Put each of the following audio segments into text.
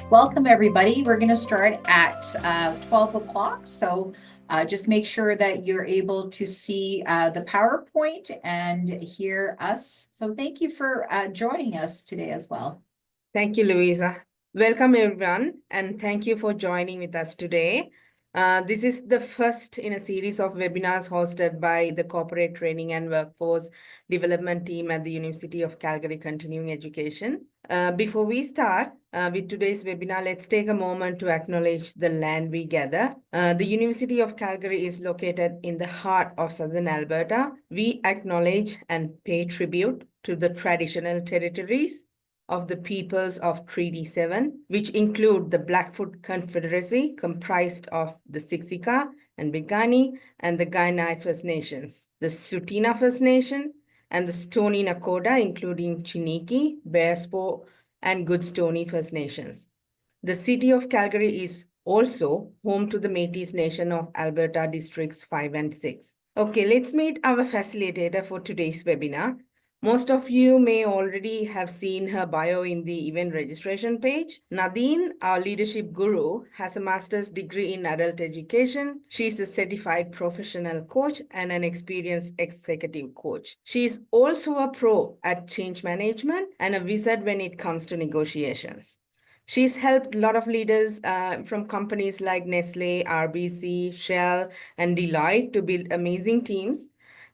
Welcome, everybody. We're going to start at 12 o'clock. So just make sure that you're able to see the PowerPoint and hear us. So thank you for joining us today as well. Thank you, Louisa. Welcome, everyone, and thank you for joining with us today. This is the first in a series of webinars hosted by the Corporate Training and Workforce Development Team at the University of Calgary Continuing Education. Before we start with today's webinar, let's take a moment to acknowledge the land we gather. The University of Calgary is located in the heart of Southern Alberta. We acknowledge and pay tribute to the traditional territories of the peoples of Treaty 7, which include the Blackfoot Confederacy, comprised of the Siksika and Piikani and the Kainai First Nations, the Tsuut'ina First Nation, and the Stoney Nakoda, including Chiniki, Bearspaw, and Goodstoney First Nations. The city of Calgary is also home to the Métis Nation of Alberta Districts 5 and 6. Okay, let's meet our facilitator for today's webinar. Most of you may already have seen her bio in the event registration page. Nadine, our leadership guru, has a master's degree in adult education. She's a certified professional coach and an experienced executive coach. She is also a pro at change management and a wizard when it comes to negotiations. She's helped a lot of leaders from companies like Nestle, RBC, Shell, and Deloitte to build amazing teams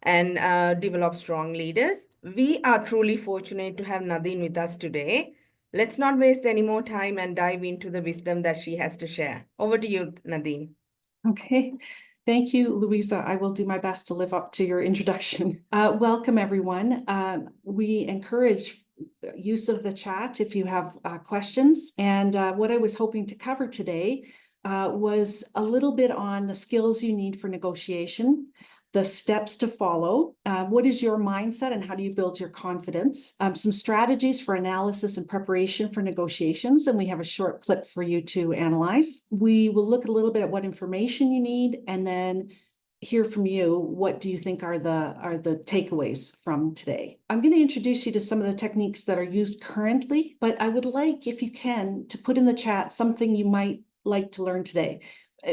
and develop strong leaders. We are truly fortunate to have Nadine with us today. Let's not waste any more time and dive into the wisdom that she has to share. Over to you, Nadine. Okay. Thank you, Louisa. I will do my best to live up to your introduction. Welcome, everyone. We encourage use of the chat if you have questions. And what I was hoping to cover today was a little bit on the skills you need for negotiation, the steps to follow, what is your mindset and how do you build your confidence, some strategies for analysis and preparation for negotiations, and we have a short clip for you to analyze. We will look a little bit at what information you need and then hear from you. What do you think are the takeaways from today? I'm going to introduce you to some of the techniques that are used currently, but I would like, if you can, to put in the chat something you might like to learn today.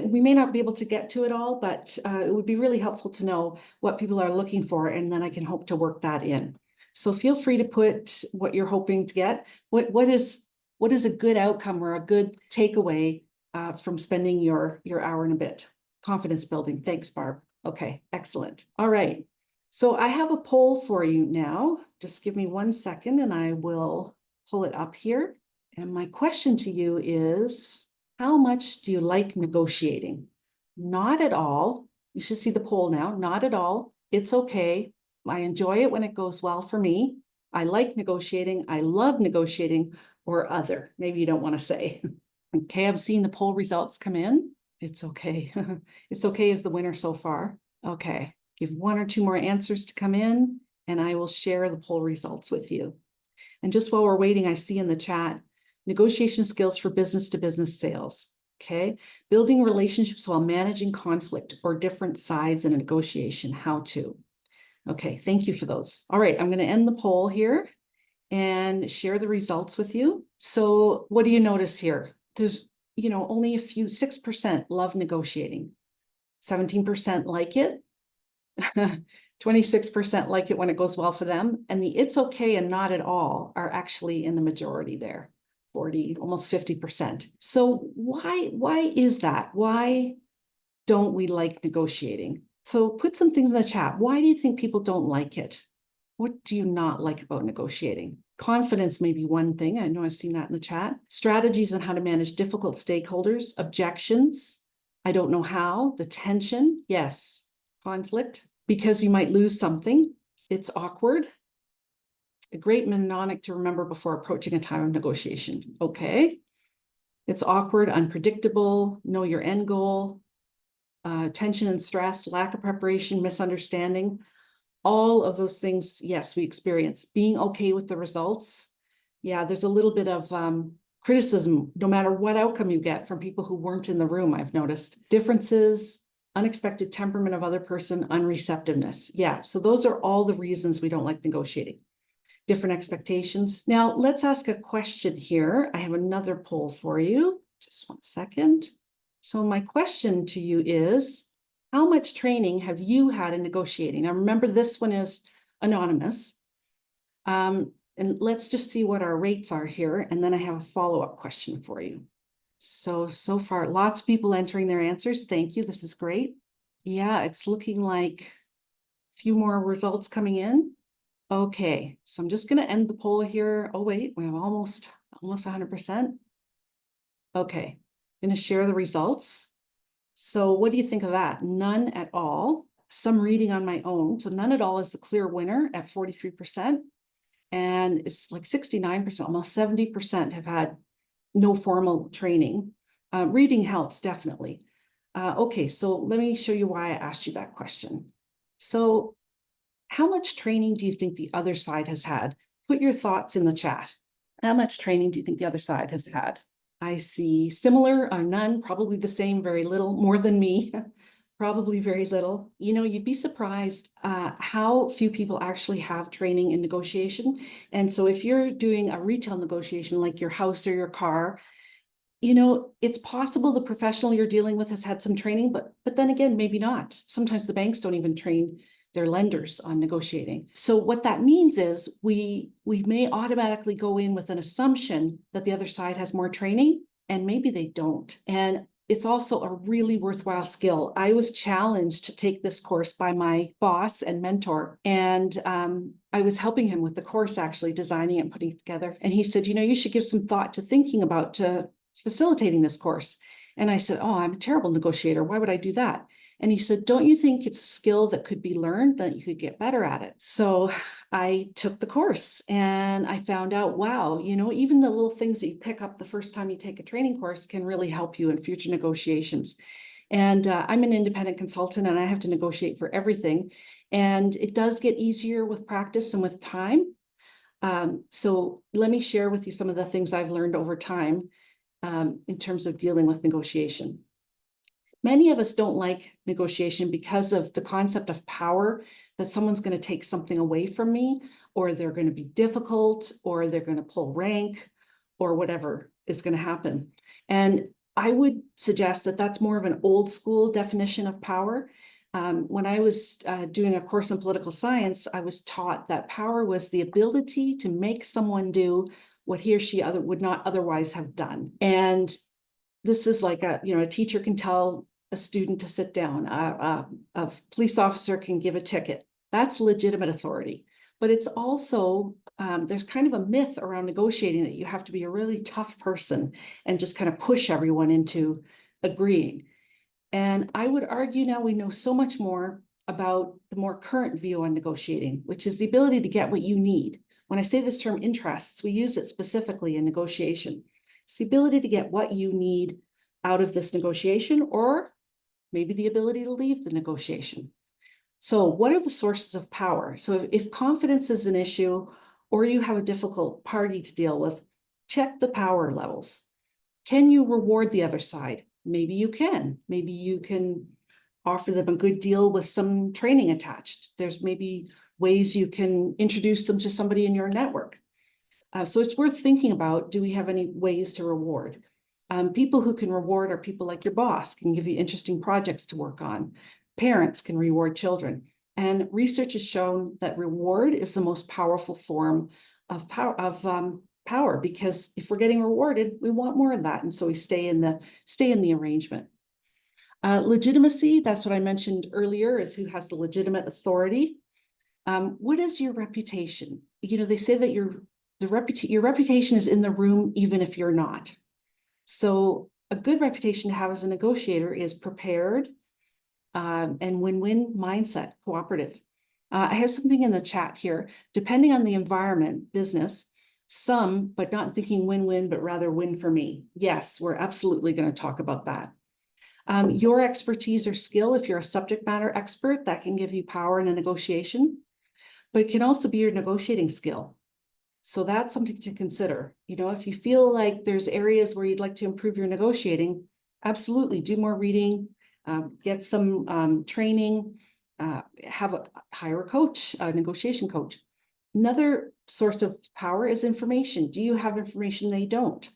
We may not be able to get to it all, but it would be really helpful to know what people are looking for, and then I can hope to work that in. So feel free to put what you're hoping to get. What is a good outcome or a good takeaway from spending your hour and a bit? Confidence building. Thanks, Barb. Okay, excellent. All right. So I have a poll for you now. Just give me 1 second and I will pull it up here. And my question to you is, how much do you like negotiating? Not at all. You should see the poll now. Not at all. It's okay. I enjoy it when it goes well for me. I like negotiating. I love negotiating, or other. Maybe you don't want to say. Okay, I've seen the poll results come in. It's okay. It's okay is the winner so far. Okay, give 1 or 2 more answers to come in, and I will share the poll results with you. And just while we're waiting, I see in the chat, negotiation skills for business-to-business sales. Okay, building relationships while managing conflict or different sides in a negotiation, how to. Okay, thank you for those. All right, I'm going to end the poll here and share the results with you. So what do you notice here? There's, only a few, 6% love negotiating, 17% like it, 26% like it when it goes well for them, and the it's okay and not at all are actually in the majority there. 40, almost 50%. So why is that? Why don't we like negotiating? So put some things in the chat. Why do you think people don't like it? What do you not like about negotiating? Confidence may be one thing. I know I've seen that in the chat. Strategies on how to manage difficult stakeholders. Objections. I don't know how. The tension. Yes. Conflict. Because you might lose something. It's awkward. A great mnemonic to remember before approaching a time of negotiation. Okay. It's awkward, unpredictable, know your end goal, tension and stress, lack of preparation, misunderstanding. All of those things, yes, we experience. Being okay with the results. Yeah, there's a little bit of criticism, no matter what outcome you get from people who weren't in the room, I've noticed. Differences, unexpected temperament of other person, unreceptiveness. Yeah, so those are all the reasons we don't like negotiating. different expectations. Now, let's ask a question here. I have another poll for you. Just one second. So my question to you is, how much training have you had in negotiating? Now, remember, this one is anonymous. And let's just see what our rates are here. And then I have a follow-up question for you. So far, lots of people entering their answers. Thank you. This is great. Yeah, it's looking like a few more results coming in. Okay, so I'm just going to end the poll here. Oh, wait, we have almost 100%. Okay, I'm going to share the results. So what do you think of that? None at all. Some reading on my own. So none at all is the clear winner at 43%. And it's like 69%, almost 70% have had no formal training. Reading helps, definitely. Okay, so let me show you why I asked you that question. So how much training do you think the other side has had? Put your thoughts in the chat. How much training do you think the other side has had? I see similar or none, probably the same, very little, more than me, probably very little. You know, you'd be surprised how few people actually have training in negotiation. And so if you're doing a retail negotiation, like your house or your car, you know, it's possible the professional you're dealing with has had some training, but then again, maybe not. Sometimes the banks don't even train their lenders on negotiating. So what that means is we may automatically go in with an assumption that the other side has more training, and maybe they don't. And it's also a really worthwhile skill. I was challenged to take this course by my boss and mentor, and I was helping him with the course, actually designing it and putting it together. And he said, you know, you should give some thought to thinking about facilitating this course. And I said, oh, I'm a terrible negotiator. Why would I do that? And he said, don't you think it's a skill that could be learned, that you could get better at it? So I took the course and I found out, wow, you know, even the little things that you pick up the first time you take a training course can really help you in future negotiations. And I'm an independent consultant and I have to negotiate for everything. And it does get easier with practice and with time. So let me share with you some of the things I've learned over time in terms of dealing with negotiation. Many of us don't like negotiation because of the concept of power, that someone's going to take something away from me, or they're going to be difficult, or they're going to pull rank, or whatever is going to happen. And I would suggest that that's more of an old school definition of power. When I was doing a course in political science, I was taught that power was the ability to make someone do what he or she would not otherwise have done. And this is like a teacher can tell a student to sit down, a police officer can give a ticket. That's legitimate authority. But it's also, there's kind of a myth around negotiating that you have to be a really tough person and just kind of push everyone into agreeing. And I would argue now we know so much more about the more current view on negotiating, which is the ability to get what you need. When I say this term interests, we use it specifically in negotiation. It's the ability to get what you need out of this negotiation, or maybe the ability to leave the negotiation. So what are the sources of power? So if confidence is an issue, or you have a difficult party to deal with, check the power levels. Can you reward the other side? Maybe you can. Maybe you can offer them a good deal with some training attached. There's maybe ways you can introduce them to somebody in your network. So it's worth thinking about, do we have any ways to reward? People who can reward are people like your boss, can give you interesting projects to work on. Parents can reward children. And research has shown that reward is the most powerful form of power, because if we're getting rewarded, we want more of that. And so we stay in the arrangement. Legitimacy, that's what I mentioned earlier, is who has the legitimate authority. What is your reputation? You know, they say that your reputation is in the room, even if you're not. So a good reputation to have as a negotiator is prepared and win-win mindset, cooperative. I have something in the chat here. Depending on the environment, business, some, but not thinking win-win, but rather win for me. Yes, we're absolutely going to talk about that. Your expertise or skill, if you're a subject matter expert, that can give you power in a negotiation, but it can also be your negotiating skill. So that's something to consider. You know, if you feel like there's areas where you'd like to improve your negotiating, absolutely do more reading, get some training, hire a coach, a negotiation coach. Another source of power is information. Do you have information they don't?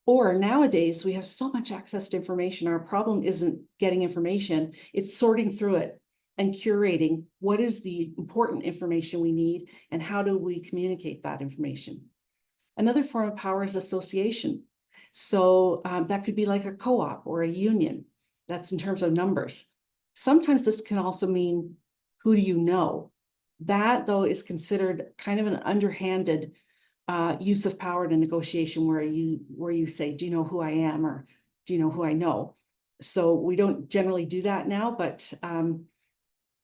Or nowadays, we have so much access to information. Our problem isn't getting information, it's sorting through it and curating what is the important information we need and how do we communicate that information. Another form of power is association. So that could be like a co-op or a union. That's in terms of numbers. Sometimes this can also mean, who do you know? That, though, is considered kind of an underhanded use of power in a negotiation where you say, do you know who I am, or do you know who I know? So we don't generally do that now, but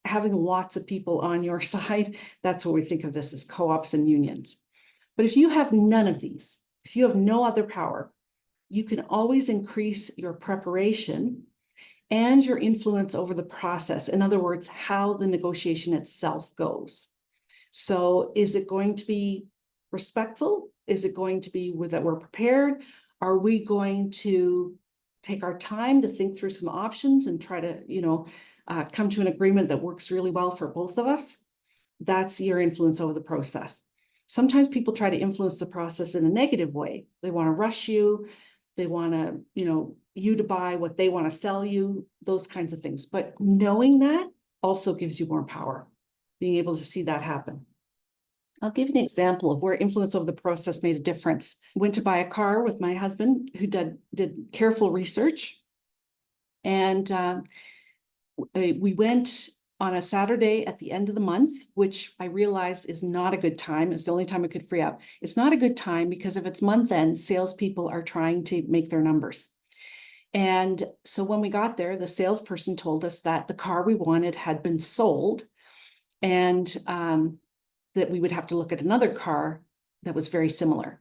having lots of people on your side, that's what we think of this as co-ops and unions. But if you have none of these, if you have no other power, you can always increase your preparation and your influence over the process. In other words, how the negotiation itself goes. So is it going to be respectful? Is it going to be that we're prepared? Are we going to take our time to think through some options and try to, come to an agreement that works really well for both of us? That's your influence over the process. Sometimes people try to influence the process in a negative way. They want to rush you. They want to, you to buy what they want to sell you, those kinds of things. But knowing that also gives you more power, being able to see that happen. I'll give you an example of where influence over the process made a difference. Went to buy a car with my husband, who did careful research. And we went on a Saturday at the end of the month, which I realize is not a good time. It's the only time I could free up. It's not a good time because if it's month end, salespeople are trying to make their numbers. And so when we got there, the salesperson told us that the car we wanted had been sold, and that we would have to look at another car that was very similar.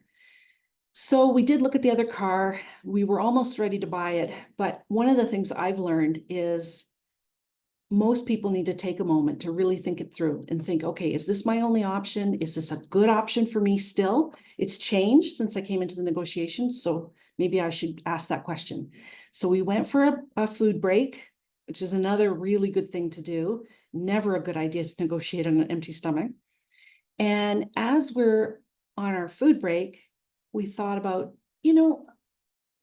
So we did look at the other car. We were almost ready to buy it. But one of the things I've learned is most people need to take a moment to really think it through and think, okay, is this my only option? Is this a good option for me still? It's changed since I came into the negotiations, so maybe I should ask that question. So we went for a food break, which is another really good thing to do. Never a good idea to negotiate on an empty stomach. And as we're on our food break, we thought about,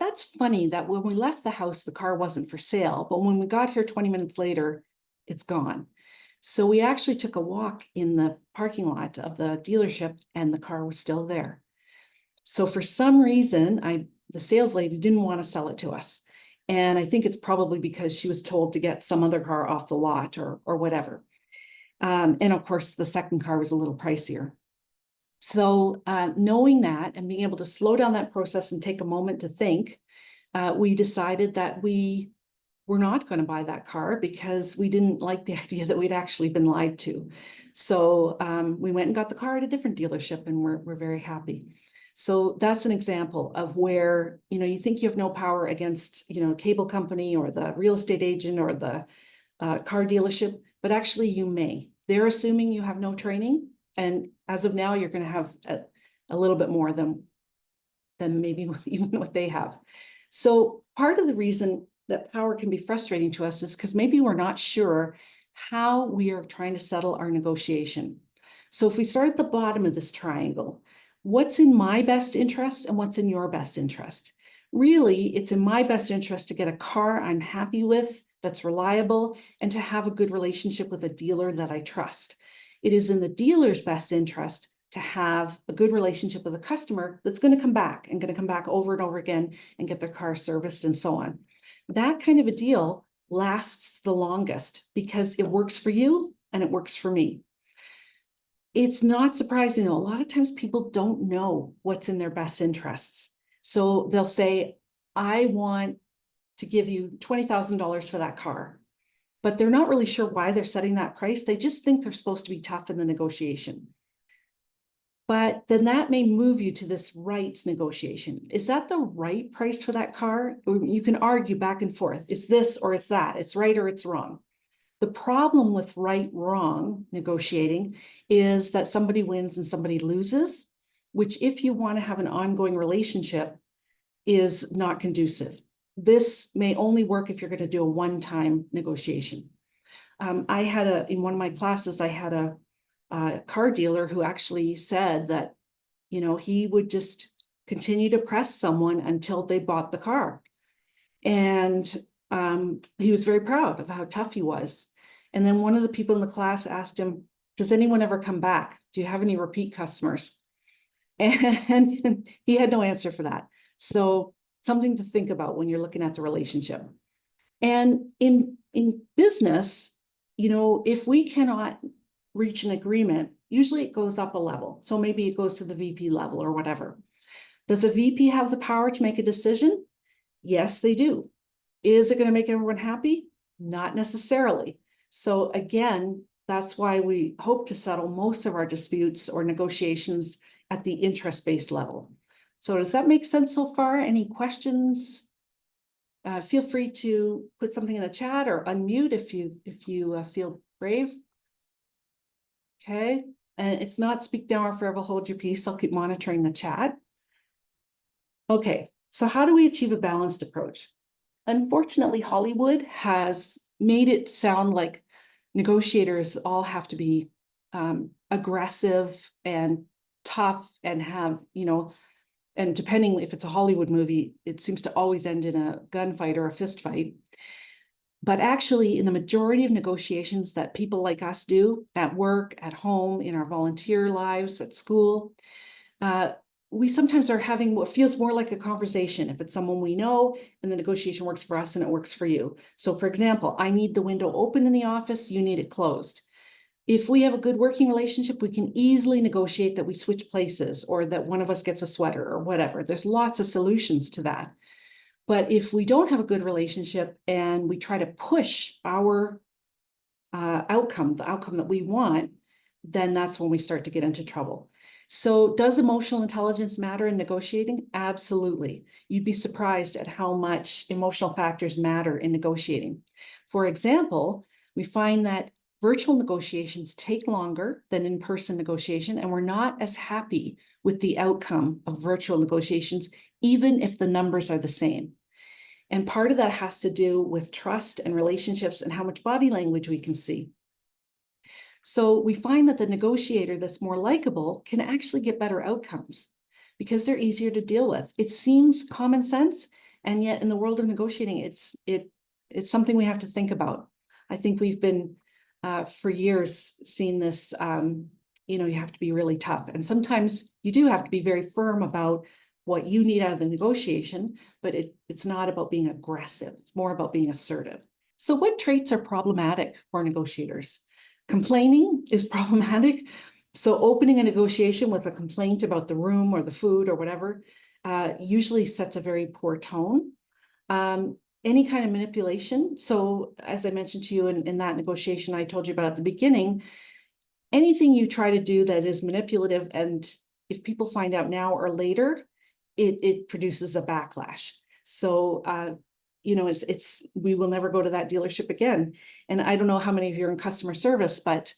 that's funny that when we left the house, the car wasn't for sale, but when we got here 20 minutes later, it's gone. So we actually took a walk in the parking lot of the dealership and the car was still there. So for some reason, the sales lady didn't want to sell it to us. And I think it's probably because she was told to get some other car off the lot or whatever. And of course, the second car was a little pricier. So knowing that and being able to slow down that process and take a moment to think, we decided that we were not going to buy that car because we didn't like the idea that we'd actually been lied to. So we went and got the car at a different dealership, and we're very happy. So that's an example of where, you think you have no power against, a cable company or the real estate agent or the car dealership, but actually you may. They're assuming you have no training. And as of now, you're going to have a little bit more than maybe even what they have. So part of the reason that power can be frustrating to us is because maybe we're not sure how we are trying to settle our negotiation. So if we start at the bottom of this triangle, what's in my best interest and what's in your best interest? Really, it's in my best interest to get a car I'm happy with, that's reliable, and to have a good relationship with a dealer that I trust. It is in the dealer's best interest to have a good relationship with a customer that's going to come back over and over again and get their car serviced and so on. That kind of a deal lasts the longest because it works for you and it works for me. It's not surprising, though. A lot of times people don't know what's in their best interests. So they'll say, I want to give you $20,000 for that car. But they're not really sure why they're setting that price. They just think they're supposed to be tough in the negotiation. But then that may move you to this rights negotiation. Is that the right price for that car? You can argue back and forth. It's this or it's that. It's right or it's wrong. The problem with right-wrong negotiating is that somebody wins and somebody loses, which if you want to have an ongoing relationship is not conducive. This may only work if you're going to do a one-time negotiation. In one of my classes, I had a car dealer who actually said that, you know, he would just continue to press someone until they bought the car. And he was very proud of how tough he was. And then one of the people in the class asked him, does anyone ever come back? Do you have any repeat customers? And he had no answer for that. So something to think about when you're looking at the relationship. And in business, you know, if we cannot reach an agreement, usually it goes up a level. So maybe it goes to the VP level or whatever. Does a VP have the power to make a decision? Yes, they do. Is it going to make everyone happy? Not necessarily. So again, that's why we hope to settle most of our disputes or negotiations at the interest-based level. So does that make sense so far? Any questions? Feel free to put something in the chat or unmute if you feel brave. Okay, and it's not speak now or forever hold your peace. I'll keep monitoring the chat. Okay, so how do we achieve a balanced approach? Unfortunately, Hollywood has made it sound like negotiators all have to be aggressive and tough and have, you know, and depending if it's a Hollywood movie, it seems to always end in a gunfight or a fist fight. But actually, in the majority of negotiations that people like us do at work, at home, in our volunteer lives, at school, we sometimes are having what feels more like a conversation if it's someone we know and the negotiation works for us and it works for you. So for example, I need the window open in the office, you need it closed. If we have a good working relationship, we can easily negotiate that we switch places or that one of us gets a sweater or whatever. There's lots of solutions to that. But if we don't have a good relationship and we try to push our outcome, the outcome that we want, then that's when we start to get into trouble. So does emotional intelligence matter in negotiating? Absolutely. You'd be surprised at how much emotional factors matter in negotiating. For example, we find that virtual negotiations take longer than in-person negotiation, and we're not as happy with the outcome of virtual negotiations, even if the numbers are the same. And part of that has to do with trust and relationships and how much body language we can see. So we find that the negotiator that's more likable can actually get better outcomes because they're easier to deal with. It seems common sense, and yet in the world of negotiating, it's something we have to think about. I think we've been for years seen this, you know, you have to be really tough. And sometimes you do have to be very firm about what you need out of the negotiation, but it's not about being aggressive. It's more about being assertive. So what traits are problematic for negotiators? Complaining is problematic. So opening a negotiation with a complaint about the room or the food or whatever usually sets a very poor tone. Any kind of manipulation. So as I mentioned to you in that negotiation I told you about at the beginning, anything you try to do that is manipulative, and if people find out now or later, it produces a backlash. So you know, we will never go to that dealership again. And I don't know how many of you are in customer service, but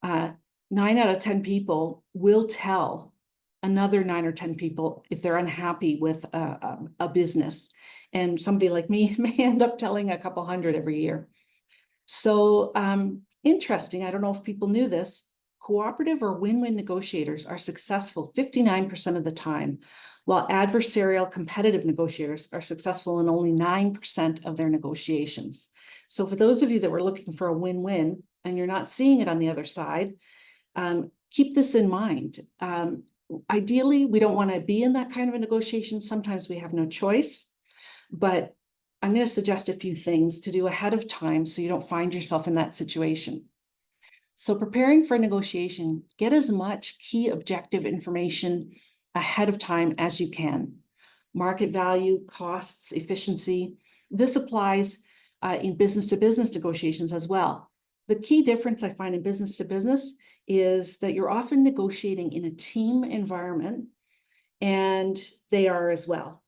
9 out of 10 people will tell another 9 or 10 people if they're unhappy with a business. And somebody like me may end up telling a couple hundred every year. So interesting, I don't know if people knew this, cooperative or win-win negotiators are successful 59% of the time, while adversarial competitive negotiators are successful in only 9% of their negotiations. So for those of you that were looking for a win-win and you're not seeing it on the other side, keep this in mind. Ideally, we don't want to be in that kind of a negotiation. Sometimes we have no choice, but I'm going to suggest a few things to do ahead of time so you don't find yourself in that situation. So preparing for a negotiation, get as much key objective information ahead of time as you can. Market value, costs, efficiency. This applies in business-to-business negotiations as well. The key difference I find in business-to-business is that you're often negotiating in a team environment, and they are as well.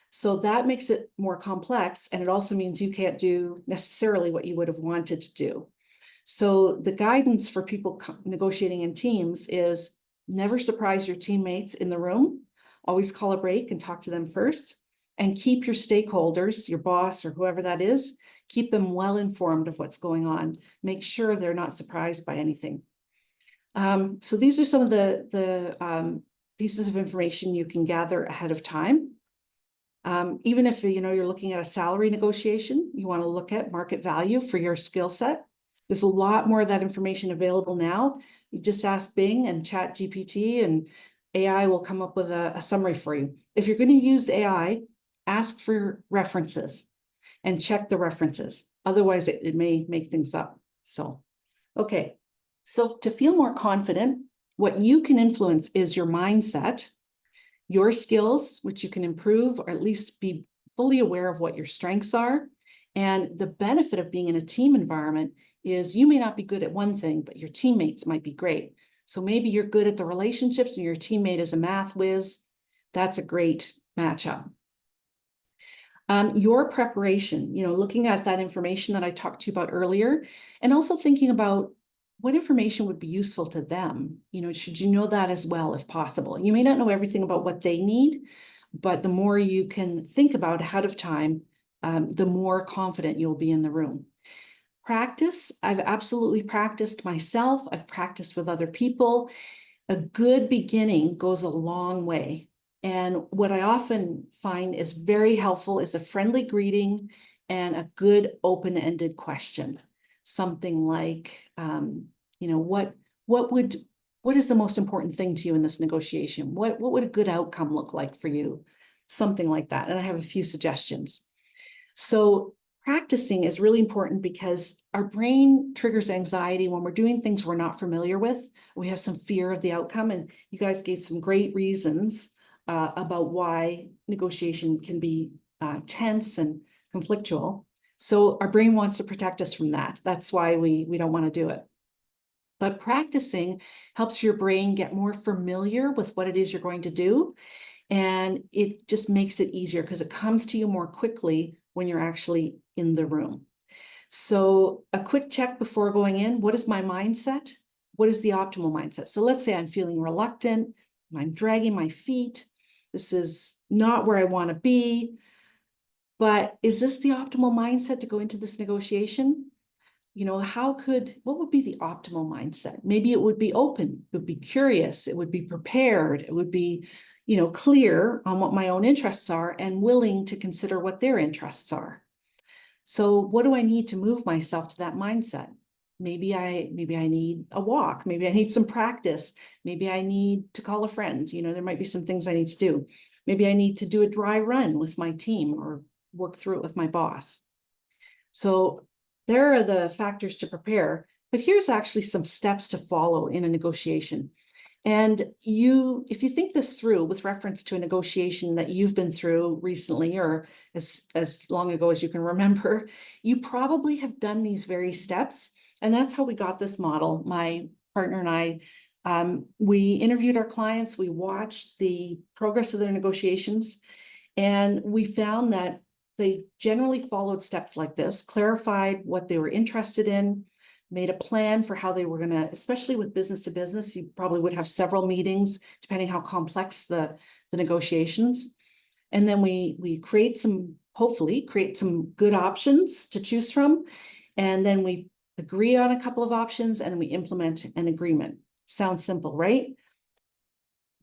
So that makes it more complex, and it also means you can't do necessarily what you would have wanted to do. So the guidance for people negotiating in teams is never surprise your teammates in the room. Always call a break and talk to them first, and keep your stakeholders, your boss or whoever that is, keep them well informed of what's going on. Make sure they're not surprised by anything. So these are some of the pieces of information you can gather ahead of time. Even if you're looking at a salary negotiation, you want to look at market value for your skill set. There's a lot more of that information available now. You just ask Bing and Chat GPT, and AI will come up with a summary for you. If you're going to use AI, ask for references and check the references. Otherwise, it may make things up. So, okay. So to feel more confident, what you can influence is your mindset, your skills, which you can improve or at least be fully aware of what your strengths are. And the benefit of being in a team environment is you may not be good at one thing, but your teammates might be great. So maybe you're good at the relationships and your teammate is a math whiz. That's a great matchup. Your preparation, looking at that information that I talked to you about earlier, and also thinking about what information would be useful to them. Should you know that as well, if possible? You may not know everything about what they need, but the more you can think about ahead of time, the more confident you'll be in the room. Practice. I've absolutely practiced myself. I've practiced with other people. A good beginning goes a long way. And what I often find is very helpful is a friendly greeting and a good open-ended question. Something like, what is the most important thing to you in this negotiation? What would a good outcome look like for you? Something like that. And I have a few suggestions. So practicing is really important because our brain triggers anxiety when we're doing things we're not familiar with. We have some fear of the outcome, and you guys gave some great reasons about why negotiation can be tense and conflictual. So our brain wants to protect us from that. That's why we don't want to do it. But practicing helps your brain get more familiar with what it is you're going to do. And it just makes it easier because it comes to you more quickly when you're actually in the room. So a quick check before going in. What is my mindset? What is the optimal mindset? So let's say I'm feeling reluctant. I'm dragging my feet. This is not where I want to be. But is this the optimal mindset to go into this negotiation? What would be the optimal mindset? Maybe it would be open, it would be curious, it would be prepared, it would be, clear on what my own interests are and willing to consider what their interests are. So what do I need to move myself to that mindset? Maybe I need a walk. Maybe I need some practice. Maybe I need to call a friend. There might be some things I need to do. Maybe I need to do a dry run with my team or work through it with my boss. So there are the factors to prepare, but here's actually some steps to follow in a negotiation. And if you think this through with reference to a negotiation that you've been through recently or as long ago as you can remember, you probably have done these very steps. And that's how we got this model. My partner and I, we interviewed our clients, we watched the progress of their negotiations, and we found that they generally followed steps like this, clarified what they were interested in, made a plan for how they were going to, especially with business to business, you probably would have several meetings, depending how complex the negotiations. And then we hopefully create some good options to choose from. And then we agree on a couple of options and we implement an agreement. Sounds simple, right?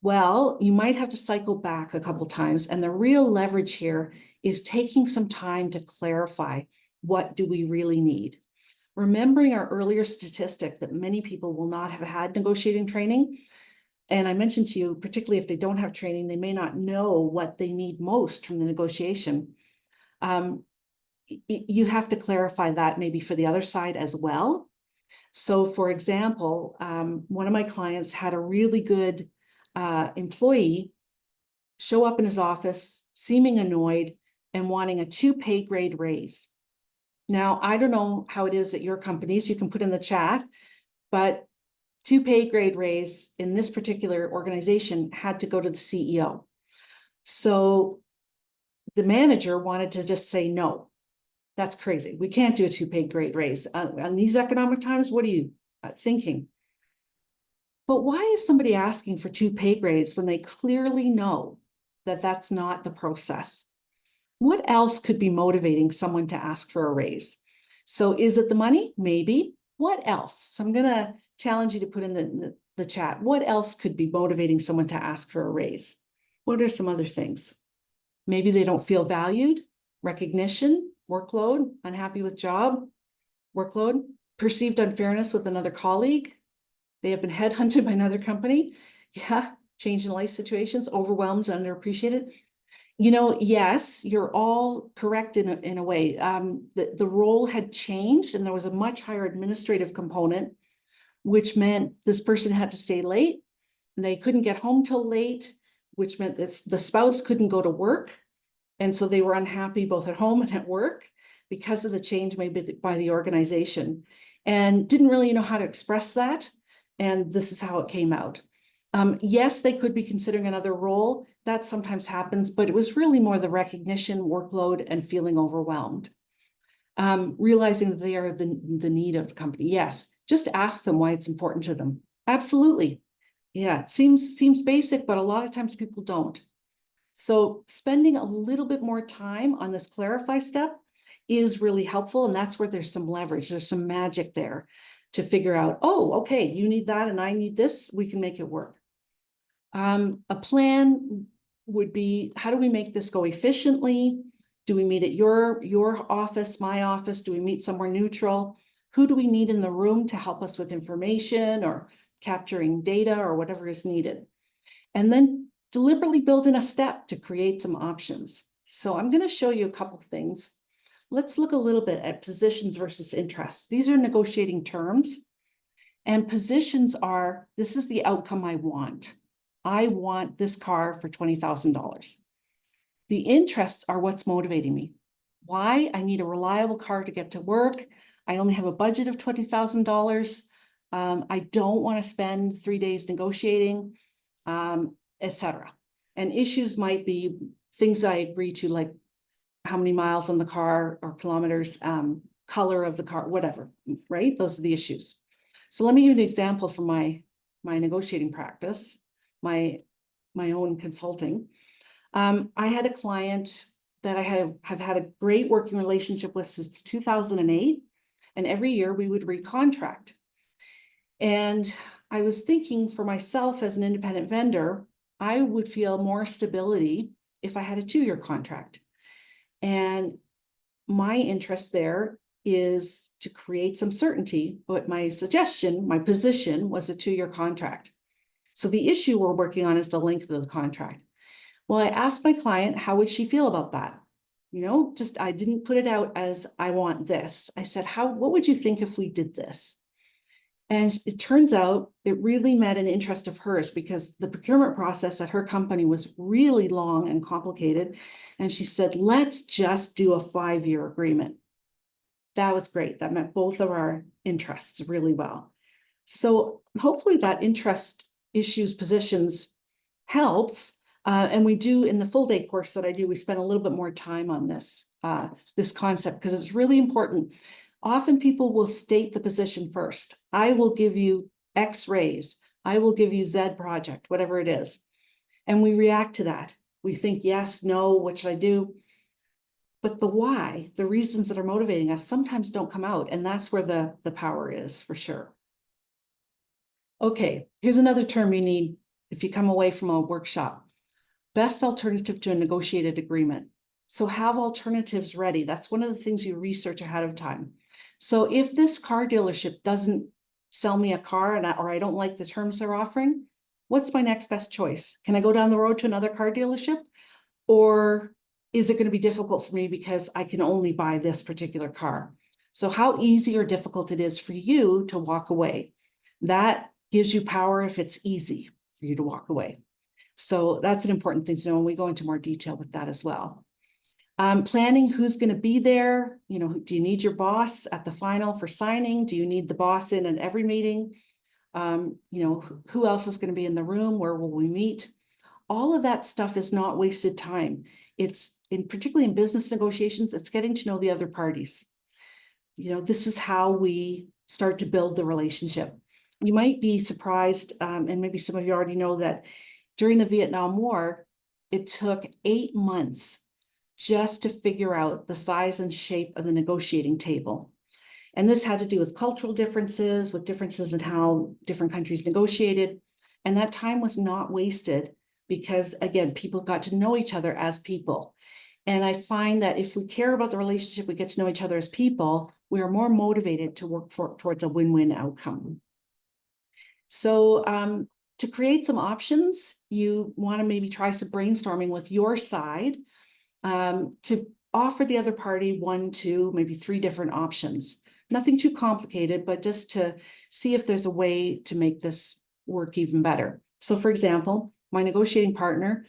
Well, you might have to cycle back a couple times. And the real leverage here is taking some time to clarify, what do we really need? Remembering our earlier statistic that many people will not have had negotiating training. And I mentioned to you, particularly if they don't have training, they may not know what they need most from the negotiation. You have to clarify that maybe for the other side as well. So for example, one of my clients had a really good employee show up in his office, seeming annoyed and wanting a 2 pay grade raise. Now, I don't know how it is at your companies, you can put in the chat, but 2 pay grade raise in this particular organization had to go to the CEO. So the manager wanted to just say, no, that's crazy. We can't do a 2 pay grade raise. On these economic times, what are you thinking? But why is somebody asking for 2 pay grades when they clearly know that that's not the process? What else could be motivating someone to ask for a raise? So is it the money? Maybe. What else? So I'm going to challenge you to put in the chat, what else could be motivating someone to ask for a raise? What are some other things? Maybe they don't feel valued, recognition, workload, unhappy with job, workload, perceived unfairness with another colleague. They have been headhunted by another company. Yeah, change in life situations, overwhelmed, underappreciated. You know, yes, you're all correct in a way. The role had changed and there was a much higher administrative component, which meant this person had to stay late and they couldn't get home till late, which meant that the spouse couldn't go to work. And so they were unhappy both at home and at work because of the change made by the organization and didn't really know how to express that. And this is how it came out. Yes, they could be considering another role. That sometimes happens, but it was really more the recognition, workload, and feeling overwhelmed. Realizing that they are the need of the company. Yes, just ask them why it's important to them. Absolutely. Yeah, it seems basic, but a lot of times people don't. So spending a little bit more time on this clarify step is really helpful. And that's where there's some leverage. There's some magic there to figure out, oh, okay, you need that and I need this. We can make it work. A plan would be, how do we make this go efficiently? Do we meet at your office, my office? Do we meet somewhere neutral? Who do we need in the room to help us with information or capturing data or whatever is needed? And then deliberately build in a step to create some options. So I'm going to show you a couple things. Let's look a little bit at positions versus interests. These are negotiating terms. And positions are, this is the outcome I want. I want this car for $20,000. The interests are what's motivating me. Why? I need a reliable car to get to work. I only have a budget of $20,000. I don't want to spend 3 days negotiating, etc. And issues might be things I agree to, like how many miles on the car or kilometers, color of the car, whatever, right? Those are the issues. So let me give you an example from my negotiating practice, my own consulting. I had a client that I have had a great working relationship with since 2008, and every year we would recontract. And I was thinking for myself as an independent vendor, I would feel more stability if I had a 2-year contract. And my interest there is to create some certainty, but my suggestion, my position was a 2-year contract. So the issue we're working on is the length of the contract. Well, I asked my client, how would she feel about that? You know, just, I didn't put it out as I want this. I said, what would you think if we did this? And it turns out it really met an interest of hers because the procurement process at her company was really long and complicated. And she said, let's just do a 5-year agreement. That was great. That met both of our interests really well. So hopefully that interest issues positions helps. And we do, in the full day course that I do, we spend a little bit more time on this, this concept, because it's really important. Often people will state the position first. I will give you X raise. I will give you Z project, whatever it is. And we react to that. We think, yes, no, what should I do? But the why, the reasons that are motivating us sometimes don't come out. And that's where the power is, for sure. Okay, here's another term you need if you come away from a workshop. Best alternative to a negotiated agreement. So have alternatives ready. That's one of the things you research ahead of time. So if this car dealership doesn't sell me a car or I don't like the terms they're offering, what's my next best choice? Can I go down the road to another car dealership? Or is it going to be difficult for me because I can only buy this particular car? So how easy or difficult it is for you to walk away. That gives you power if it's easy for you to walk away. So that's an important thing to know, and we go into more detail with that as well. Planning who's going to be there. You know, do you need your boss at the final for signing? Do you need the boss in at every meeting? You know, who else is going to be in the room? Where will we meet? All of that stuff is not wasted time. It's particularly in business negotiations, it's getting to know the other parties. You know, this is how we start to build the relationship. You might be surprised, and maybe some of you already know that during the Vietnam War, it took 8 months just to figure out the size and shape of the negotiating table. And this had to do with cultural differences, with differences in how different countries negotiated. And that time was not wasted because, again, people got to know each other as people. And I find that if we care about the relationship, we get to know each other as people, we are more motivated to work towards a win-win outcome. So to create some options, you want to maybe try some brainstorming with your side to offer the other party 1, 2, maybe 3 different options. Nothing too complicated, but just to see if there's a way to make this work even better. So for example, my negotiating partner,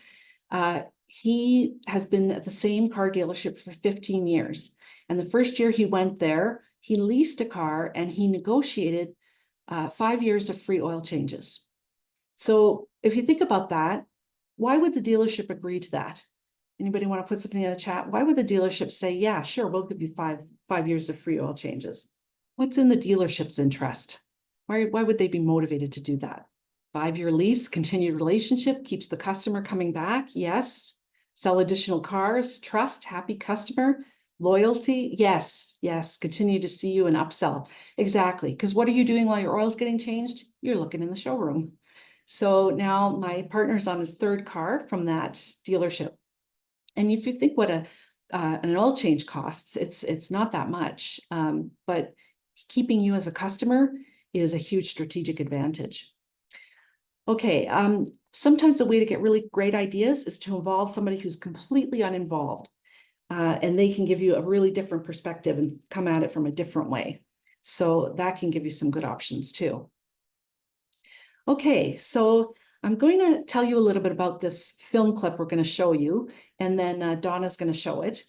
he has been at the same car dealership for 15 years. And the first year he went there, he leased a car and he negotiated 5 years of free oil changes. So if you think about that, why would the dealership agree to that? Anybody want to put something in the chat? Why would the dealership say, yeah, sure, we'll give you five years of free oil changes? What's in the dealership's interest? Why would they be motivated to do that? 5-year lease, continued relationship, keeps the customer coming back. Yes. Sell additional cars, trust, happy customer, loyalty. Yes. Continue to see you and upsell. Exactly. Because what are you doing while your oil's getting changed? You're looking in the showroom. So now my partner's on his 3rd car from that dealership. And if you think what an oil change costs, it's not that much, but keeping you as a customer is a huge strategic advantage. Okay, sometimes the way to get really great ideas is to involve somebody who's completely uninvolved, and they can give you a really different perspective and come at it from a different way. So that can give you some good options too. Okay, so I'm going to tell you a little bit about this film clip we're going to show you, and then Donna's going to show it.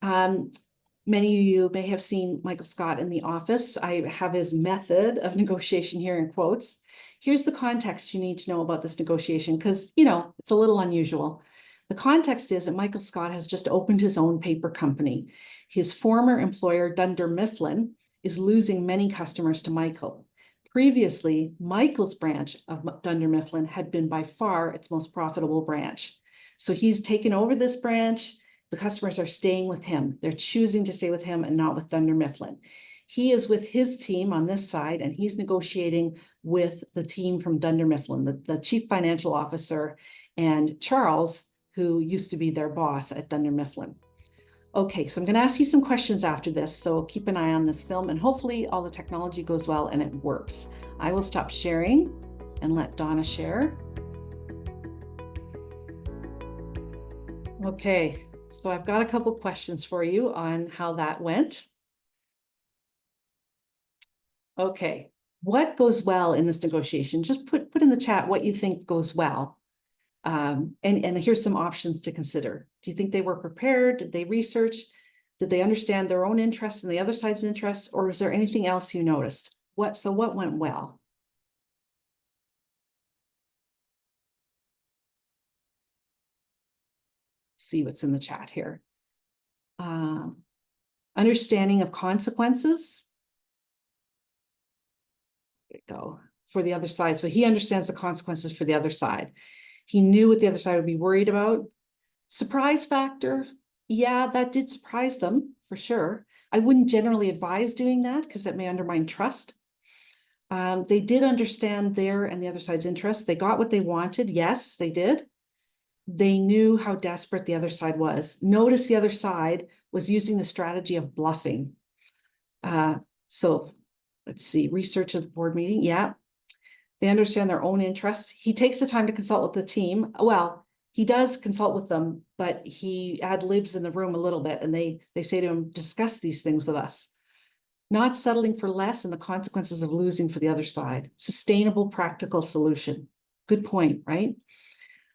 Many of you may have seen Michael Scott in The Office. I have his method of negotiation here in quotes. Here's the context you need to know about this negotiation because, you know, it's a little unusual. The context is that Michael Scott has just opened his own paper company. His former employer, Dunder Mifflin, is losing many customers to Michael. Previously, Michael's branch of Dunder Mifflin had been by far its most profitable branch. So he's taken over this branch. The customers are staying with him. They're choosing to stay with him and not with Dunder Mifflin. He is with his team on this side, and he's negotiating with the team from Dunder Mifflin, the chief financial officer, and Charles, who used to be their boss at Dunder Mifflin. Okay, so I'm going to ask you some questions after this, so keep an eye on this film, and hopefully all the technology goes well and it works. I will stop sharing and let Donna share. Okay, so I've got a couple questions for you on how that went. Okay, what goes well in this negotiation? Just put in the chat what you think goes well. And here's some options to consider. Do you think they were prepared? Did they research? Did they understand their own interests and the other side's interests? Or is there anything else you noticed? What went well? Let's see what's in the chat here. Understanding of consequences. There you go. For the other side. So he understands the consequences for the other side. He knew what the other side would be worried about. Surprise factor. Yeah, that did surprise them for sure. I wouldn't generally advise doing that because that may undermine trust. They did understand their and the other side's interests. They got what they wanted. Yes, they did. They knew how desperate the other side was. Notice the other side was using the strategy of bluffing. So let's see, research of the board meeting. Yeah. They understand their own interests. He takes the time to consult with the team. Well, he does consult with them, but he ad-libs in the room a little bit, and they say to him, discuss these things with us. Not settling for less and the consequences of losing for the other side. Sustainable, practical solution. Good point, right?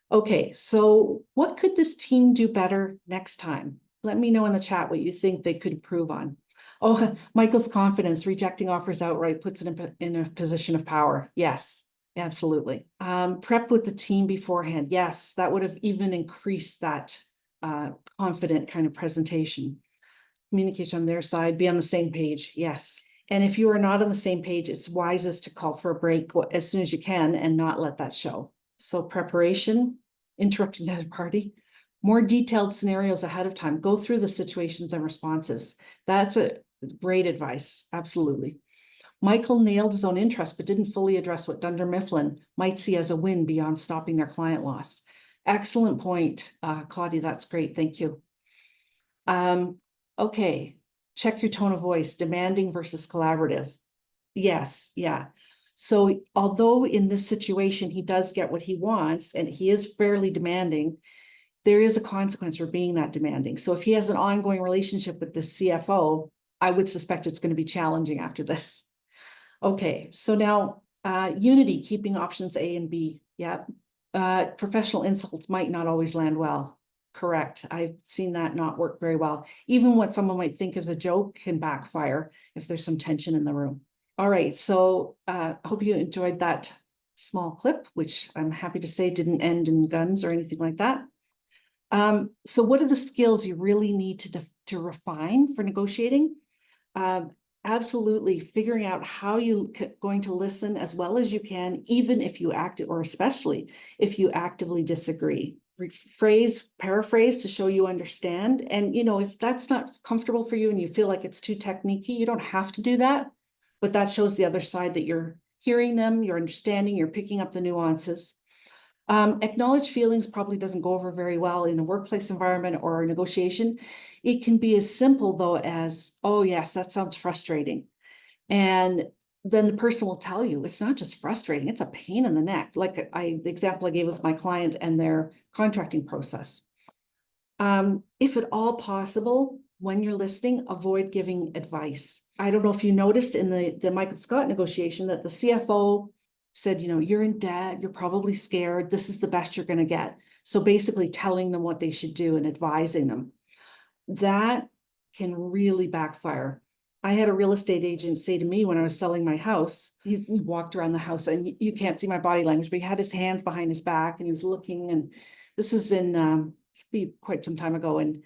Okay, so what could this team do better next time? Let me know in the chat what you think they could improve on. Oh, Michael's confidence, rejecting offers outright puts it in a position of power. Yes, absolutely. Prep with the team beforehand. Yes, that would have even increased that confident kind of presentation. Communication on their side, be on the same page. Yes. And if you are not on the same page, it's wisest to call for a break as soon as you can and not let that show. So preparation, interrupting the other party. More detailed scenarios ahead of time. Go through the situations and responses. That's Great advice, absolutely. Michael nailed his own interest, but didn't fully address what Dunder Mifflin might see as a win beyond stopping their client loss. Excellent point, Claudia, that's great, thank you. Okay, check your tone of voice, demanding versus collaborative. Yes, yeah. So although in this situation, he does get what he wants and he is fairly demanding, there is a consequence for being that demanding. So if he has an ongoing relationship with the CFO, I would suspect it's going to be challenging after this. Okay, so now unity, keeping options A and B. Yeah. Professional insults might not always land well. Correct. I've seen that not work very well. Even what someone might think is a joke can backfire if there's some tension in the room. All right, so I hope you enjoyed that small clip, which I'm happy to say didn't end in guns or anything like that. So what are the skills you really need to refine for negotiating? Absolutely figuring out how you going to listen as well as you can, even if you or especially if you actively disagree. Paraphrase to show you understand. And, you know, if that's not comfortable for you and you feel like it's too techniquey, you don't have to do that. But that shows the other side that you're hearing them, you're understanding, you're picking up the nuances. Acknowledge feelings probably doesn't go over very well in a workplace environment or a negotiation. It can be as simple though as, oh yes, that sounds frustrating. And then the person will tell you, it's not just frustrating, it's a pain in the neck. Like the example I gave with my client and their contracting process. If at all possible, when you're listening, avoid giving advice. I don't know if you noticed in the Michael Scott negotiation that the CFO said, you know, you're in debt, you're probably scared, this is the best you're going to get. So basically telling them what they should do and advising them. That can really backfire. I had a real estate agent say to me when I was selling my house, he walked around the house and you can't see my body language, but he had his hands behind his back and he was looking, and this was in quite some time ago, and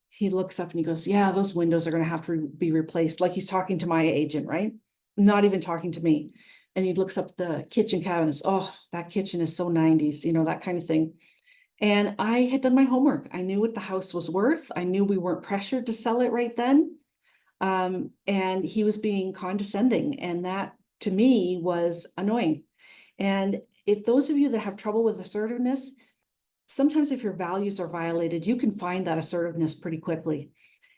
he looks up and he goes, yeah, those windows are going to have to be replaced. Like he's talking to my agent, right? Not even talking to me. And he looks up the kitchen cabinets. Oh, that kitchen is so 90s, you know, that kind of thing. And I had done my homework. I knew what the house was worth. I knew we weren't pressured to sell it right then. And he was being condescending. And that to me was annoying. And if those of you that have trouble with assertiveness, sometimes if your values are violated, you can find that assertiveness pretty quickly.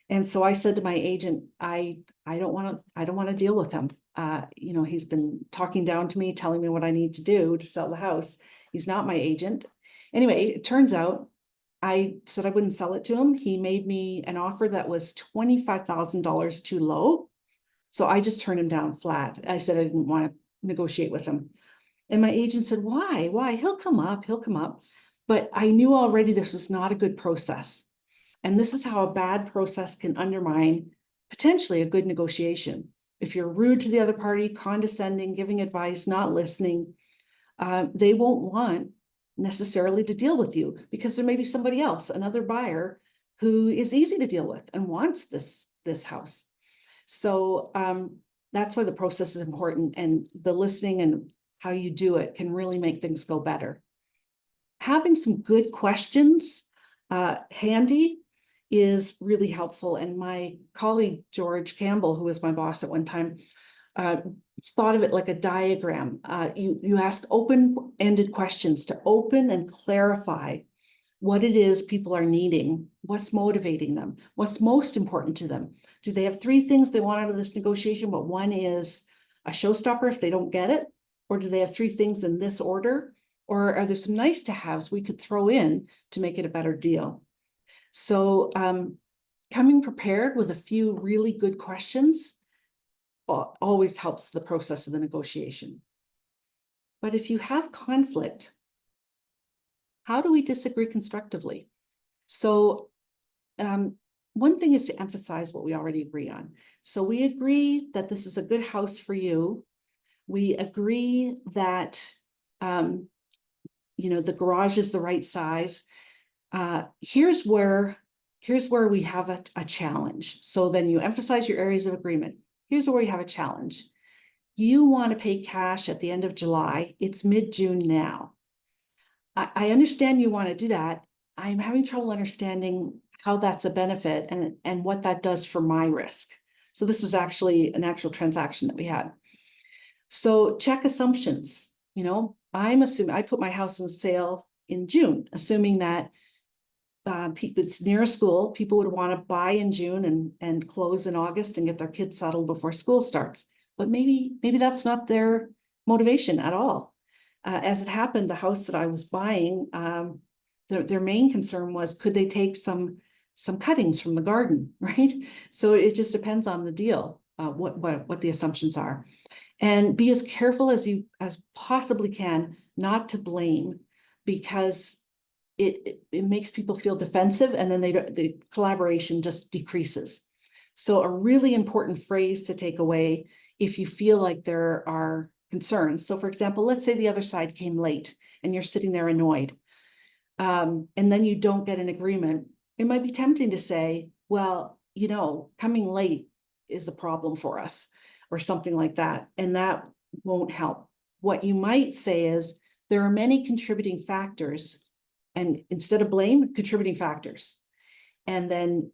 And so I said to my agent, I don't want to deal with him. You know, he's been talking down to me, telling me what I need to do to sell the house. He's not my agent. Anyway, it turns out I said I wouldn't sell it to him. He made me an offer that was $25,000 too low. So I just turned him down flat. I said I didn't want to negotiate with him. And my agent said, why? He'll come up. But I knew already this was not a good process. And this is how a bad process can undermine potentially a good negotiation. If you're rude to the other party, condescending, giving advice, not listening, they won't want necessarily to deal with you because there may be somebody else, another buyer who is easy to deal with and wants this house. So that's why the process is important, and the listening and how you do it can really make things go better. Having some good questions handy is really helpful. And my colleague, George Campbell, who was my boss at one time, thought of it like a diagram. You ask open-ended questions to open and clarify what it is people are needing, what's motivating them, what's most important to them. Do they have 3 things they want out of this negotiation, but one is a showstopper if they don't get it? Or do they have 3 things in this order? Or are there some nice to haves we could throw in to make it a better deal? So coming prepared with a few really good questions always helps the process of the negotiation. But if you have conflict, how do we disagree constructively? So one thing is to emphasize what we already agree on. So we agree that this is a good house for you. We agree that you know, the garage is the right size. Here's where we have a challenge. So then you emphasize your areas of agreement. Here's where you have a challenge. You want to pay cash at the end of July. It's mid-June now. I understand you want to do that. I'm having trouble understanding how that's a benefit and what that does for my risk. So this was actually an actual transaction that we had. So check assumptions. You know, I'm assuming I put my house on sale in June, assuming that it's near a school. People would want to buy in June and close in August and get their kids settled before school starts. But maybe that's not their motivation at all. As it happened, the house that I was buying, their main concern was, could they take some cuttings from the garden, right? So it just depends on the deal, what the assumptions are. And be as careful as you possibly can not to blame, because it makes people feel defensive, and then the collaboration just decreases. So a really important phrase to take away if you feel like there are concerns. So for example, let's say the other side came late and you're sitting there annoyed, and then you don't get an agreement. It might be tempting to say, well, you know, coming late is a problem for us, or something like that. And that won't help. What you might say is, there are many contributing factors, and instead of blame, contributing factors. And then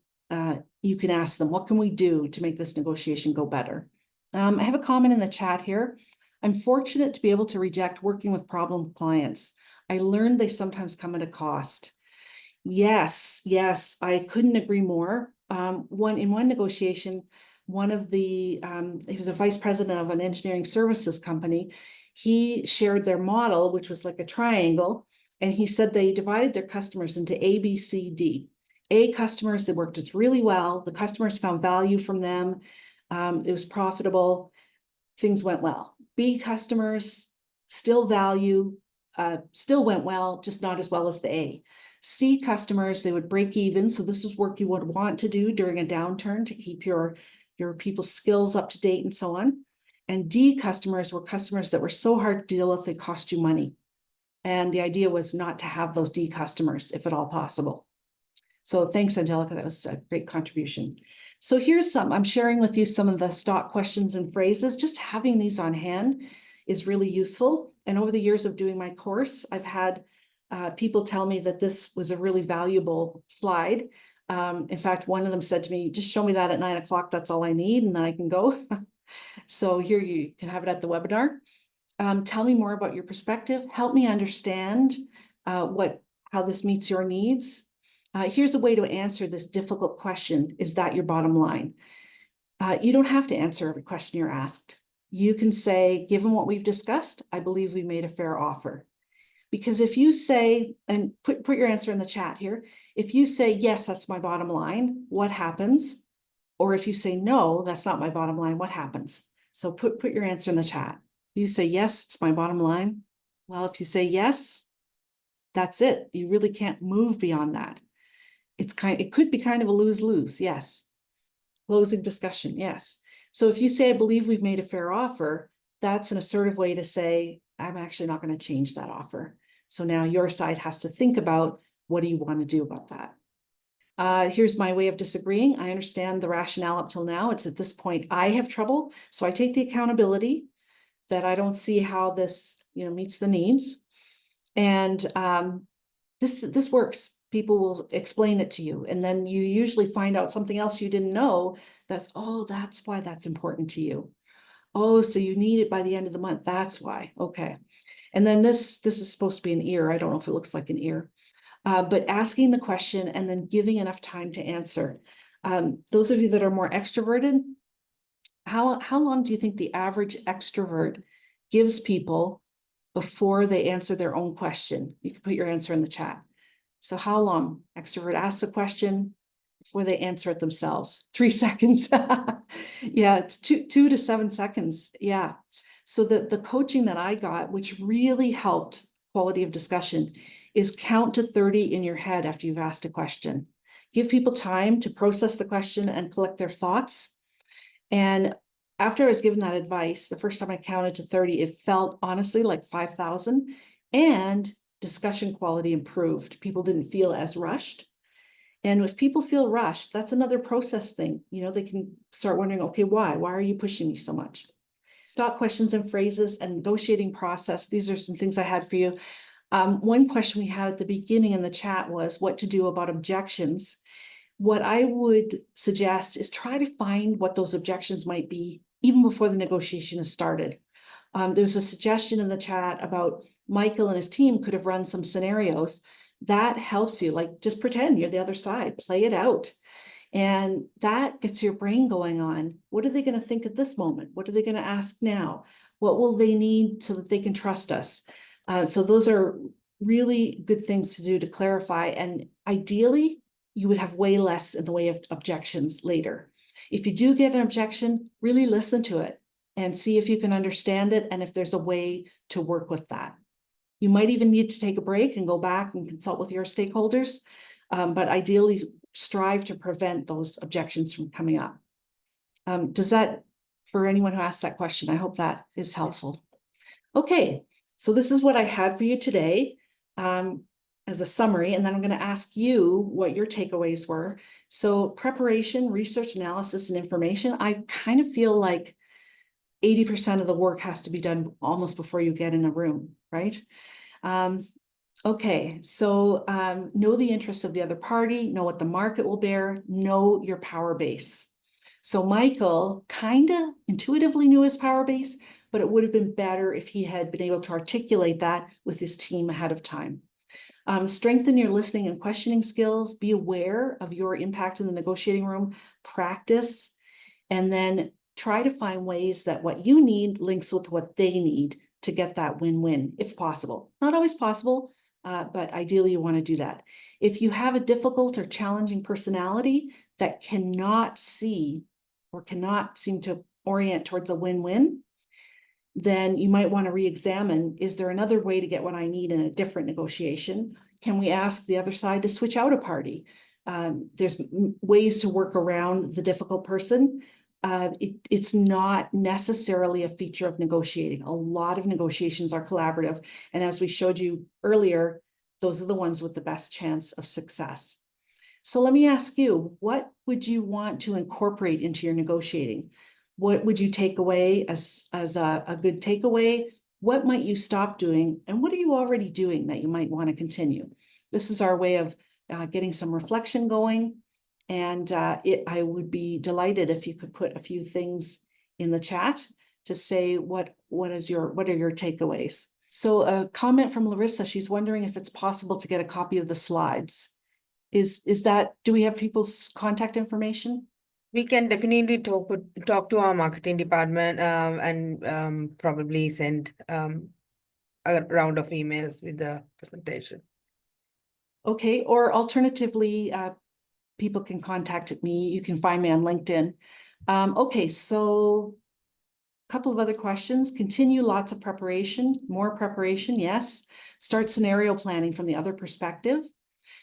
you can ask them, what can we do to make this negotiation go better? I have a comment in the chat here. I'm fortunate to be able to reject working with problem clients. I learned they sometimes come at a cost. Yes, I couldn't agree more. In one negotiation, one of the, he was a vice president of an engineering services company. He shared their model, which was like a triangle. And he said they divided their customers into A, B, C, D. A customers, they worked with really well. The customers found value from them. It was profitable. Things went well. B customers, still value, still went well, just not as well as the A. C customers, they would break even. So this is work you would want to do during a downturn to keep your people's skills up to date and so on. And D customers were customers that were so hard to deal with, they cost you money. And the idea was not to have those D customers, if at all possible. So thanks, Angelica. That was a great contribution. So here's I'm sharing with you some of the stock questions and phrases. Just having these on hand is really useful. And over the years of doing my course, I've had people tell me that this was a really valuable slide. In fact, one of them said to me, just show me that at 9 o'clock. That's all I need. And then I can go. So here you can have it at the webinar. Tell me more about your perspective. Help me understand how this meets your needs. Here's a way to answer this difficult question. Is that your bottom line? You don't have to answer every question you're asked. You can say, given what we've discussed, I believe we made a fair offer. Because if you say, and put your answer in the chat here, if you say, yes, that's my bottom line, what happens? Or if you say, no, that's not my bottom line, what happens? So put your answer in the chat. You say, yes, it's my bottom line. Well, if you say yes, that's it. You really can't move beyond that. It could be kind of a lose-lose, yes. Closing discussion, yes. So if you say, I believe we've made a fair offer, that's an assertive way to say, I'm actually not going to change that offer. So now your side has to think about, what do you want to do about that? Here's my way of disagreeing. I understand the rationale up till now. It's at this point I have trouble. So I take the accountability that I don't see how this, meets the needs. And this works. People will explain it to you. And then you usually find out something else you didn't know. That's why that's important to you. Oh, so you need it by the end of the month. That's why. Okay. And then this is supposed to be an ear. I don't know if it looks like an ear. But asking the question and then giving enough time to answer. Those of you that are more extroverted, how long do you think the average extrovert gives people before they answer their own question? You can put your answer in the chat. So how long? Extrovert asks a question before they answer it themselves. 3 seconds. Yeah, it's 2 to 7 seconds. Yeah. So the coaching that I got, which really helped quality of discussion, is count to 30 in your head after you've asked a question. Give people time to process the question and collect their thoughts. And after I was given that advice, the first time I counted to 30, it felt honestly like 5,000, and discussion quality improved. People didn't feel as rushed. And if people feel rushed, that's another process thing. They can start wondering, okay, why? Why are you pushing me so much? Stock questions and phrases and negotiating process. These are some things I had for you. One question we had at the beginning in the chat was what to do about objections. what I would suggest is try to find what those objections might be even before the negotiation is started. There's a suggestion in the chat about Michael and his team could have run some scenarios. That helps you, like just pretend you're the other side, play it out. And that gets your brain going on. What are they going to think at this moment? What are they going to ask now? What will they need so that they can trust us? So those are really good things to do to clarify. And ideally, you would have way less in the way of objections later. If you do get an objection, really listen to it and see if you can understand it and if there's a way to work with that. You might even need to take a break and go back and consult with your stakeholders, but ideally strive to prevent those objections from coming up. Does that, for anyone who asked that question, I hope that is helpful. Okay, so this is what I had for you today as a summary, and then I'm going to ask you what your takeaways were. So preparation, research, analysis, and information. I kind of feel like 80% of the work has to be done almost before you get in a room, right? Okay, so know the interests of the other party, know what the market will bear, know your power base. So Michael kind of intuitively knew his power base, but it would have been better if he had been able to articulate that with his team ahead of time. Strengthen your listening and questioning skills, be aware of your impact in the negotiating room, practice, and then try to find ways that what you need links with what they need to get that win-win, if possible. Not always possible, but ideally you want to do that. If you have a difficult or challenging personality that cannot see or cannot seem to orient towards a win-win, then you might want to re-examine, is there another way to get what I need in a different negotiation? Can we ask the other side to switch out a party? There's ways to work around the difficult person. It's not necessarily a feature of negotiating. A lot of negotiations are collaborative. And as we showed you earlier, those are the ones with the best chance of success. So let me ask you, what would you want to incorporate into your negotiating? What would you take away as a good takeaway? What might you stop doing? And what are you already doing that you might want to continue? This is our way of getting some reflection going. And I would be delighted if you could put a few things in the chat to say what are your takeaways. So a comment from Larissa, she's wondering if it's possible to get a copy of the slides. Do we have people's contact information? We can definitely talk to our marketing department and probably send a round of emails with the presentation. Okay, or alternatively, people can contact me. You can find me on LinkedIn. Okay, so a couple of other questions. Continue lots of preparation, more preparation, yes. Start scenario planning from the other perspective.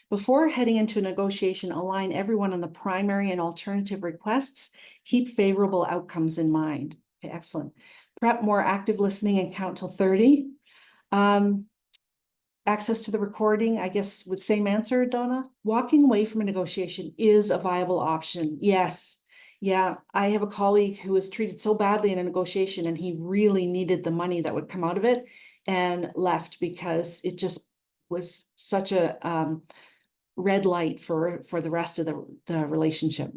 Before heading into a negotiation, align everyone on the primary and alternative requests. Keep favorable outcomes in mind. Okay, excellent. Prep more active listening and count till 30. Access to the recording, I guess, with same answer, Donna. Walking away from a negotiation is a viable option. Yes. Yeah, I have a colleague who was treated so badly in a negotiation and he really needed the money that would come out of it and left because it just was such a red light for the rest of the relationship.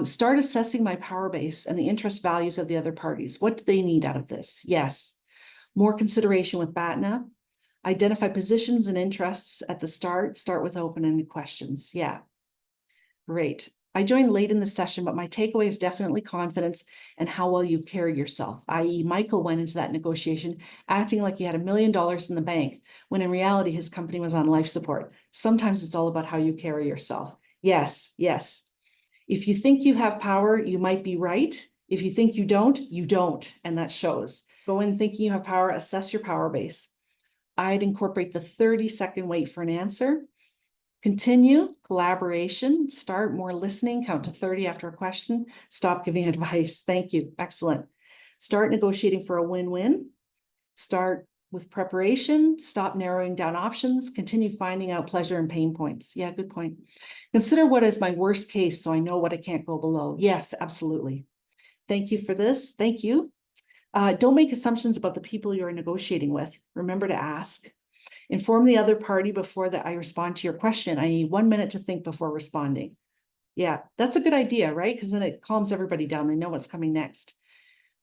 Start assessing my power base and the interest values of the other parties. What do they need out of this? Yes. More consideration with BATNA. Identify positions and interests at the start. Start with open-ended questions. Yeah, great. I joined late in the session, but my takeaway is definitely confidence and how well you carry yourself, i.e. Michael went into that negotiation acting like he had $1 million in the bank, when in reality, his company was on life support. Sometimes it's all about how you carry yourself. Yes, yes. If you think you have power, you might be right. If you think you don't, and that shows. Go in thinking you have power, assess your power base. I'd incorporate the 30-second wait for an answer. Continue collaboration, start more listening, count to 30 after a question, stop giving advice. Thank you. Excellent. Start negotiating for a win-win. Start with preparation, stop narrowing down options, continue finding out pleasure and pain points. Yeah, good point. Consider what is my worst case so I know what I can't go below. Yes, absolutely. Thank you for this. Thank you. Don't make assumptions about the people you're negotiating with. Remember to ask. Inform the other party before that I respond to your question. I need 1 minute to think before responding. Yeah, that's a good idea, right? Because then it calms everybody down. They know what's coming next.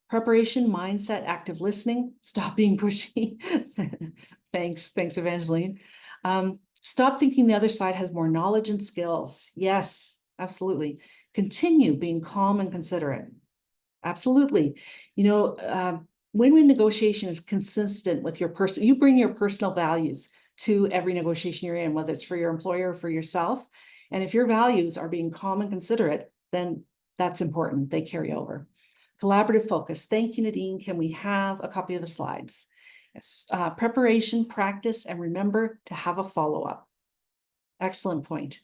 Preparation, mindset, active listening. Stop being pushy. Thanks, Evangeline. Stop thinking the other side has more knowledge and skills. Yes, absolutely. Continue being calm and considerate. Absolutely. You know, win-win negotiation is consistent with your person. You bring your personal values to every negotiation you're in, whether it's for your employer or for yourself. And if your values are being calm and considerate, then that's important. They carry over. Collaborative focus. Thank you, Nadine. Can we have a copy of the slides? Yes. Preparation, practice, and remember to have a follow-up. Excellent point.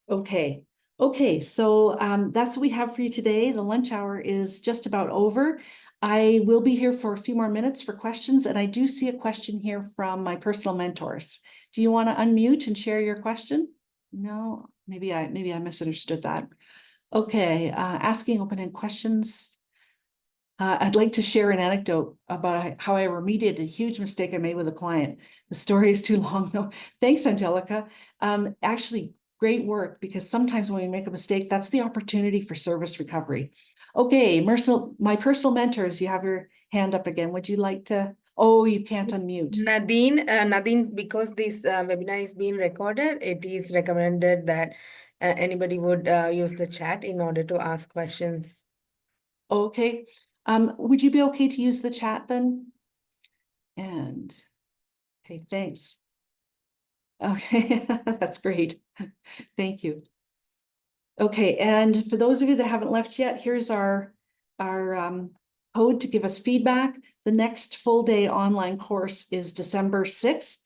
Okay. Okay, so that's what we have for you today. The lunch hour is just about over. I will be here for a few more minutes for questions, and I do see a question here from my personal mentors. Do you want to unmute and share your question? No, maybe I misunderstood that. Okay, asking open-ended questions. I'd like to share an anecdote about how I remediated a huge mistake I made with a client. The story is too long though. Thanks, Angelica. Actually, great work, because sometimes when we make a mistake, that's the opportunity for service recovery. Okay, my personal mentors, you have your hand up again. Would you like to? Oh, you can't unmute. Nadine, because this webinar is being recorded, it is recommended that anybody would use the chat in order to ask questions. Okay. Would you be okay to use the chat then? And okay, thanks. Okay, that's great. Thank you. Okay, and for those of you that haven't left yet, here's our code to give us feedback. The next full day online course is December 6th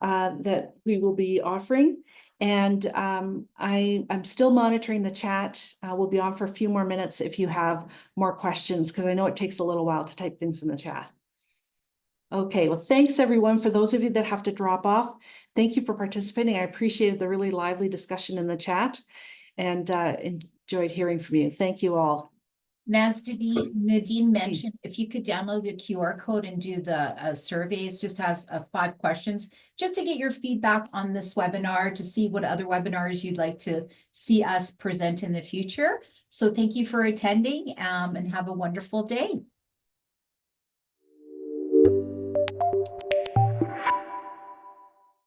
that we will be offering. And I'm still monitoring the chat. We'll be on for a few more minutes if you have more questions, because I know it takes a little while to type things in the chat. Okay, well, thanks everyone. For those of you that have to drop off, thank you for participating. I appreciated the really lively discussion in the chat and enjoyed hearing from you. Thank you all. As Nadine mentioned, if you could download the QR code and do the surveys, just has 5 questions, just to get your feedback on this webinar, to see what other webinars you'd like to see us present in the future. So thank you for attending and have a wonderful day.